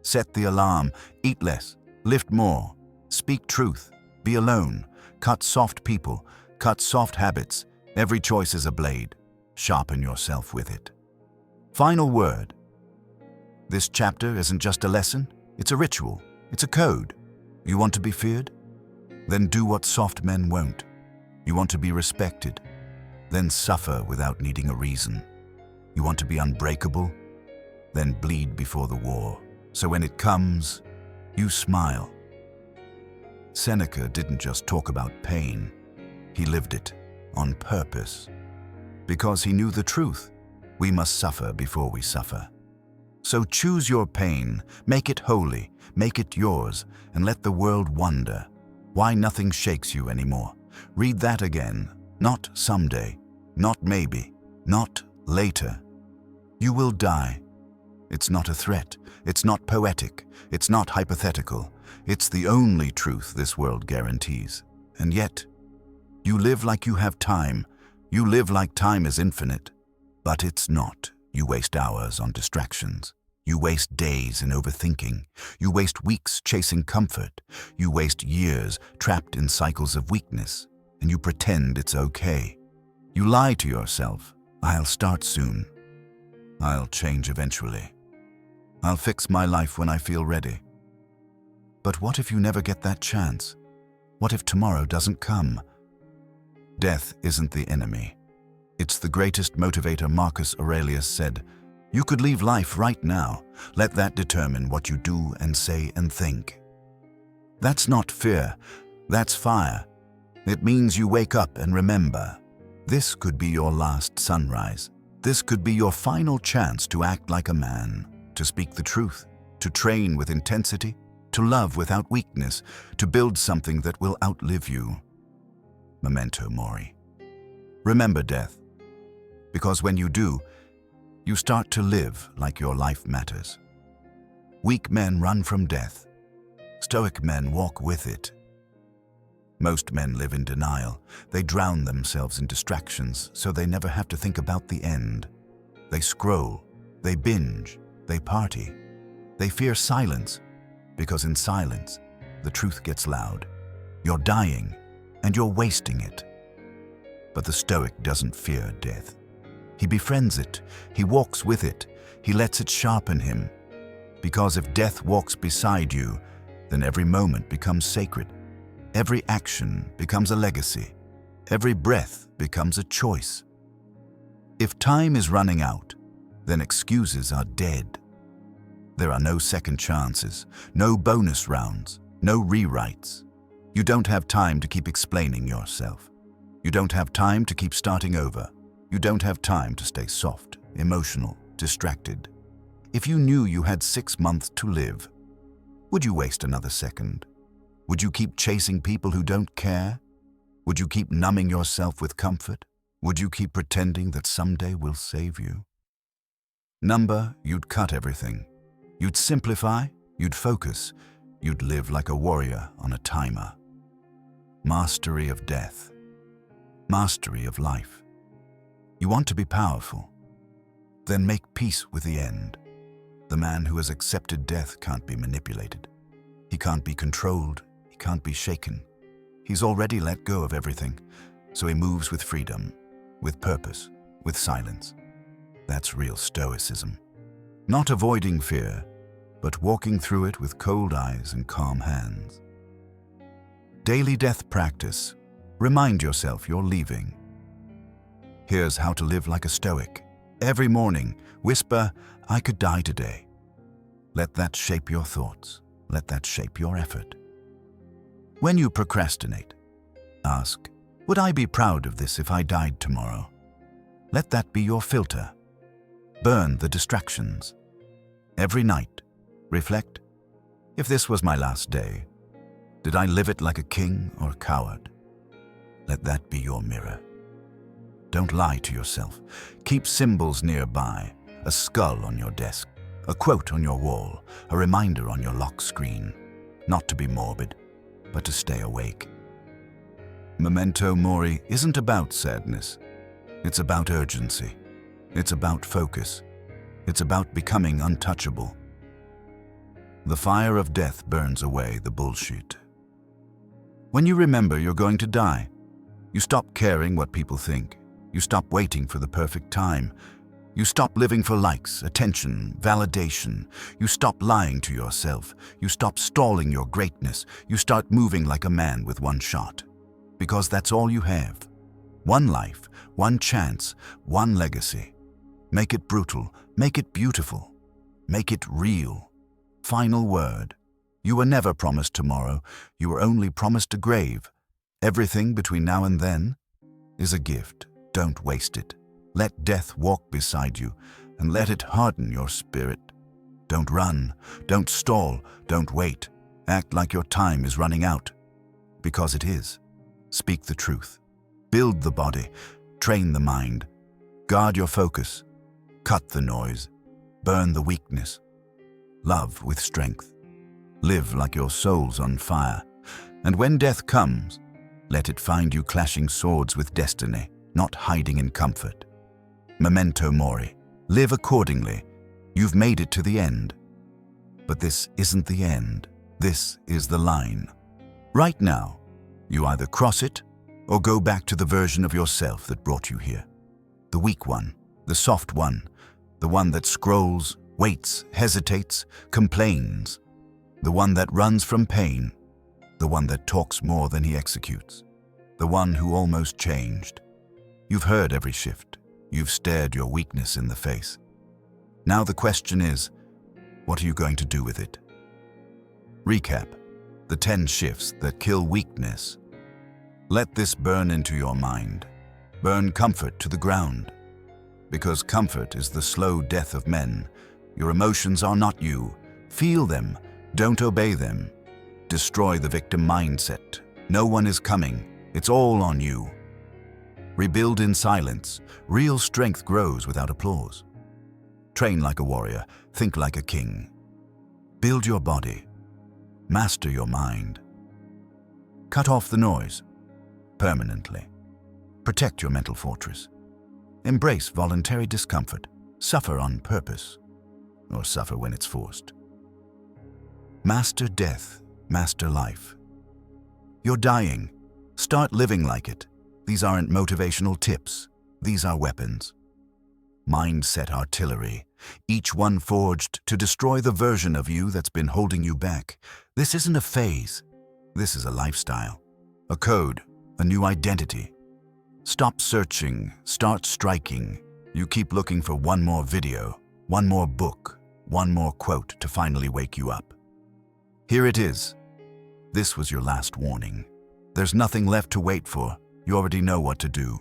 Speaker 1: Set the alarm. Eat less. Lift more. Speak truth. Be alone. Cut soft people. Cut soft habits. Every choice is a blade. Sharpen yourself with it. Final word. This chapter isn't just a lesson. It's a ritual. It's a code. You want to be feared? Then do what soft men won't. You want to be respected? Then suffer without needing a reason. You want to be unbreakable? Then bleed before the war. So when it comes, you smile. Seneca didn't just talk about pain. He lived it on purpose. Because he knew the truth. We must suffer before we suffer. So choose your pain, make it holy, make it yours, and let the world wonder why nothing shakes you anymore. Read that again. Not someday, not maybe, not later. You will die. It's not a threat. It's not poetic. It's not hypothetical. It's the only truth this world guarantees. And yet, you live like you have time. You live like time is infinite. But it's not. You waste hours on distractions. You waste days in overthinking. You waste weeks chasing comfort. You waste years trapped in cycles of weakness. And you pretend it's okay. You lie to yourself. I'll start soon. I'll change eventually. I'll fix my life when I feel ready. But what if you never get that chance? What if tomorrow doesn't come? Death isn't the enemy. It's the greatest motivator. Marcus Aurelius said, "You could leave life right now. Let that determine what you do and say and think." That's not fear. That's fire. It means you wake up and remember. This could be your last sunrise. This could be your final chance to act like a man, to speak the truth, to train with intensity, to love without weakness, to build something that will outlive you. Memento mori. Remember death, because when you do, you start to live like your life matters. Weak men run from death. Stoic men walk with it. Most men live in denial. They drown themselves in distractions so they never have to think about the end. They scroll, they binge, they party. They fear silence, because in silence, the truth gets loud. You're dying, and you're wasting it. But the Stoic doesn't fear death. He befriends it, he walks with it, he lets it sharpen him. Because if death walks beside you, then every moment becomes sacred. Every action becomes a legacy. Every breath becomes a choice. If time is running out, then excuses are dead. There are no second chances, no bonus rounds, no rewrites. You don't have time to keep explaining yourself. You don't have time to keep starting over. You don't have time to stay soft, emotional, distracted. If you knew you had 6 months to live, would you waste another second? Would you keep chasing people who don't care? Would you keep numbing yourself with comfort? Would you keep pretending that someday will save you? You'd cut everything. You'd simplify, you'd focus, you'd live like a warrior on a timer. Mastery of death. Mastery of life. You want to be powerful? Then make peace with the end. The man who has accepted death can't be manipulated. He can't be controlled. He can't be shaken. He's already let go of everything, so he moves with freedom, with purpose, with silence. That's real Stoicism. Not avoiding fear, but walking through it with cold eyes and calm hands. Daily death practice. Remind yourself you're leaving. Here's how to live like a Stoic. Every morning, whisper, "I could die today." Let that shape your thoughts. Let that shape your effort. When you procrastinate, ask, "Would I be proud of this if I died tomorrow?" Let that be your filter. Burn the distractions. Every night, reflect, if this was my last day, did I live it like a king or a coward? Let that be your mirror. Don't lie to yourself. Keep symbols nearby, a skull on your desk, a quote on your wall, a reminder on your lock screen. Not to be morbid, but to stay awake. Memento mori isn't about sadness. It's about urgency. It's about focus. It's about becoming untouchable. The fire of death burns away the bullshit. When you remember you're going to die, you stop caring what people think. You stop waiting for the perfect time. You stop living for likes, attention, validation. You stop lying to yourself. You stop stalling your greatness. You start moving like a man with one shot. Because that's all you have. One life, one chance, one legacy. Make it brutal. Make it beautiful. Make it real. Final word. You were never promised tomorrow. You were only promised a grave. Everything between now and then is a gift. Don't waste it. Let death walk beside you and let it harden your spirit. Don't run. Don't stall. Don't wait. Act like your time is running out. Because it is. Speak the truth. Build the body. Train the mind. Guard your focus. Cut the noise. Burn the weakness. Love with strength. Live like your soul's on fire. And when death comes, let it find you clashing swords with destiny, not hiding in comfort. Memento mori. Live accordingly. You've made it to the end. But this isn't the end. This is the line. Right now, you either cross it or go back to the version of yourself that brought you here. The weak one, the soft one, the one that scrolls, waits, hesitates, complains. The one that runs from pain. The one that talks more than he executes. The one who almost changed. You've heard every shift. You've stared your weakness in the face. Now the question is, what are you going to do with it? Recap. The 10 shifts that kill weakness. Let this burn into your mind. Burn comfort to the ground. Because comfort is the slow death of men. Your emotions are not you. Feel them. Don't obey them. Destroy the victim mindset. No one is coming. It's all on you. Rebuild in silence. Real strength grows without applause. Train like a warrior. Think like a king. Build your body. Master your mind. Cut off the noise. Permanently. Protect your mental fortress. Embrace voluntary discomfort. Suffer on purpose. Or suffer when it's forced. Master death. Master life. You're dying. Start living like it. These aren't motivational tips. These are weapons. Mindset artillery. Each one forged to destroy the version of you that's been holding you back. This isn't a phase. This is a lifestyle. A code. A new identity. Stop searching. Start striking. You keep looking for one more video, one more book, one more quote to finally wake you up. Here it is. This was your last warning. There's nothing left to wait for. You already know what to do.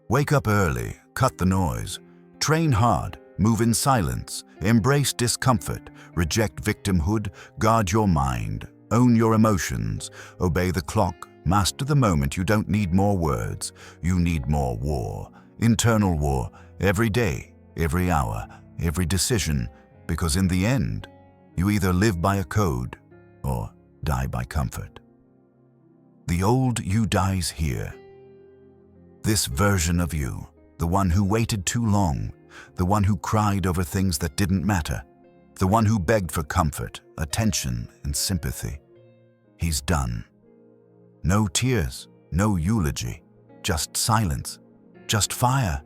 Speaker 1: Wake up early, cut the noise, train hard, move in silence, embrace discomfort, reject victimhood, guard your mind, own your emotions, obey the clock, master the moment. You don't need more words. You need more war. Internal war, every day, every hour, every decision, because in the end, you either live by a code or die by comfort. The old you dies here. This version of you, the one who waited too long, the one who cried over things that didn't matter, the one who begged for comfort, attention, and sympathy. He's done. No tears, no eulogy, just silence, just fire.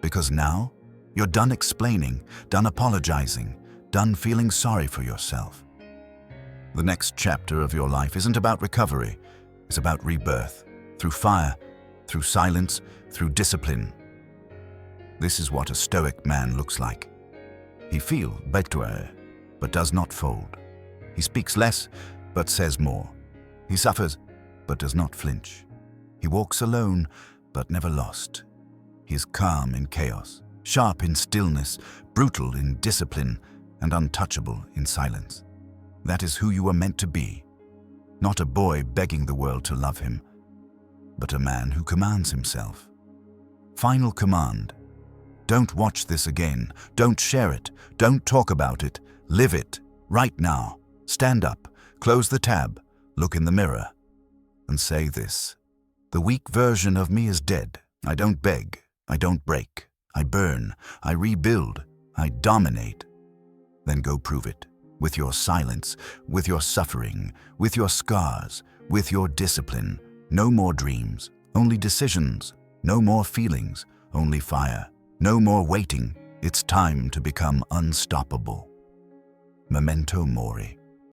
Speaker 1: Because now, you're done explaining, done apologizing, done feeling sorry for yourself. The next chapter of your life isn't about recovery. It's about rebirth, through fire, through silence, through discipline. This is what a Stoic man looks like. He feels better, but does not fold. He speaks less, but says more. He suffers, but does not flinch. He walks alone, but never lost. He is calm in chaos, sharp in stillness, brutal in discipline, and untouchable in silence. That is who you are meant to be. Not a boy begging the world to love him, but a man who commands himself. Final command. Don't watch this again. Don't share it. Don't talk about it. Live it. Right now. Stand up. Close the tab. Look in the mirror. And say this. The weak version of me is dead. I don't beg. I don't break. I burn. I rebuild. I dominate. Then go prove it. With your silence, with your suffering, with your scars, with your discipline. No more dreams, only decisions. No more feelings, only fire. No more waiting. It's time to become unstoppable. Memento mori.